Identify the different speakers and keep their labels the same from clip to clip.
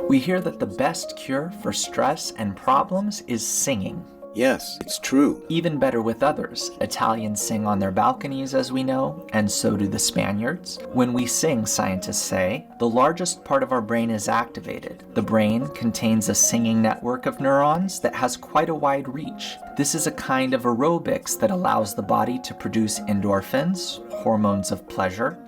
Speaker 1: We hear that the best cure for stress and problems is singing.
Speaker 2: Yes, it's true.
Speaker 1: Even better with others. Italians sing on their balconies, as we know, and so do the Spaniards. When we sing, scientists say, the largest part of our brain is activated. The brain contains a singing network of neurons that has quite a wide reach. This is a kind of aerobics that allows the body to produce endorphins, hormones of pleasure.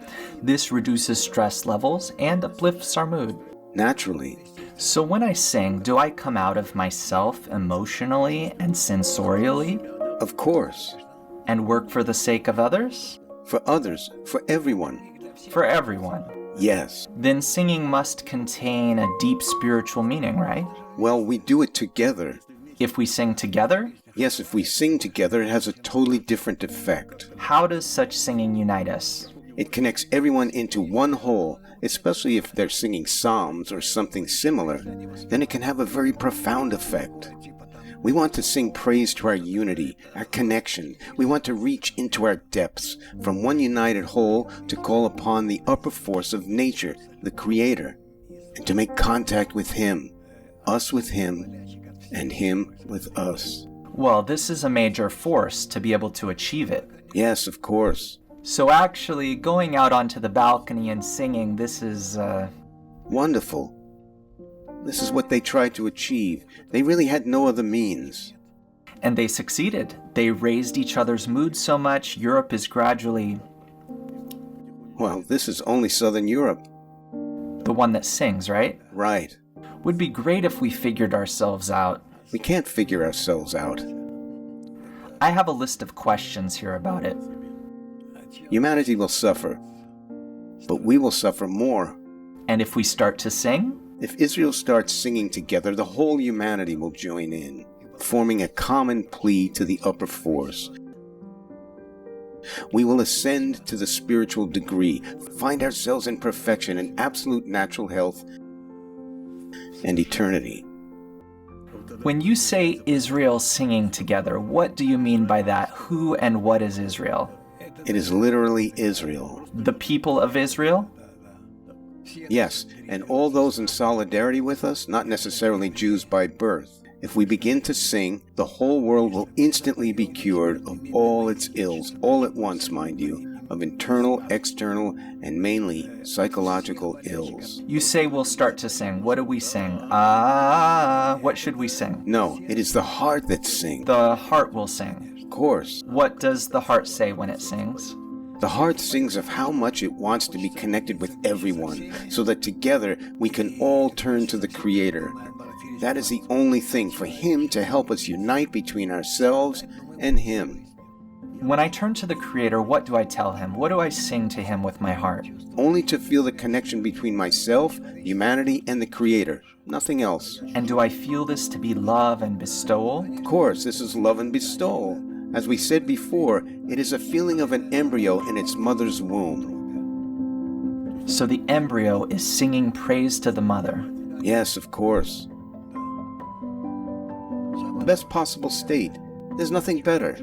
Speaker 1: This reduces stress levels and uplifts our mood.
Speaker 2: Naturally.
Speaker 1: So when I sing, do I come out of myself emotionally and sensorially?
Speaker 2: Of course.
Speaker 1: And work for the sake of others?
Speaker 2: For others, for everyone.
Speaker 1: For everyone.
Speaker 2: Yes.
Speaker 1: Then singing must contain a deep spiritual meaning, right?
Speaker 2: Well, we do it together.
Speaker 1: If we sing together?
Speaker 2: Yes, if we sing together, it has a totally different effect.
Speaker 1: How does such singing unite us?
Speaker 2: It connects everyone into one whole, especially if they're singing psalms or something similar. Then it can have a very profound effect. We want to sing praise to our unity, our connection. We want to reach into our depths, from one united whole to call upon the upper force of nature, the Creator, and to make contact with Him, us with Him, and Him with us.
Speaker 1: Well, this is a major force to be able to achieve it.
Speaker 2: Yes, of course.
Speaker 1: So actually, going out onto the balcony and singing, this is,
Speaker 2: wonderful. This is what they tried to achieve. They really had no other means.
Speaker 1: And they succeeded. They raised each other's mood so much, Europe is gradually...
Speaker 2: Well, this is only Southern Europe.
Speaker 1: The one that sings, right?
Speaker 2: Right.
Speaker 1: Would be great if we figured ourselves out.
Speaker 2: We can't figure ourselves out.
Speaker 1: I have a list of questions here about it.
Speaker 2: Humanity will suffer, but we will suffer more.
Speaker 1: And if we start to sing?
Speaker 2: If Israel starts singing together, the whole humanity will join in, forming a common plea to the upper force. We will ascend to the spiritual degree, find ourselves in perfection and absolute natural health and eternity.
Speaker 1: When you say Israel singing together, what do you mean by that? Who and what is Israel?
Speaker 2: It is literally Israel.
Speaker 1: The people of Israel?
Speaker 2: Yes, and all those in solidarity with us, not necessarily Jews by birth. If we begin to sing, the whole world will instantly be cured of all its ills, all at once, mind you, of internal, external, and mainly psychological ills.
Speaker 1: You say we'll start to sing. What do we sing? What should we sing?
Speaker 2: No, it is the heart that sings.
Speaker 1: The heart will sing.
Speaker 2: Of course.
Speaker 1: What does the heart say when it sings?
Speaker 2: The heart sings of how much it wants to be connected with everyone, so that together we can all turn to the Creator. That is the only thing, for Him to help us unite between ourselves and Him.
Speaker 1: When I turn to the Creator, what do I tell Him? What do I sing to Him with my heart?
Speaker 2: Only to feel the connection between myself, humanity, and the Creator. Nothing else.
Speaker 1: And do I feel this to be love and bestowal?
Speaker 2: Of course, this is love and bestowal. As we said before, it is a feeling of an embryo in its mother's womb.
Speaker 1: So the embryo is singing praise to the mother.
Speaker 2: Yes, of course. The best possible state. There's nothing better.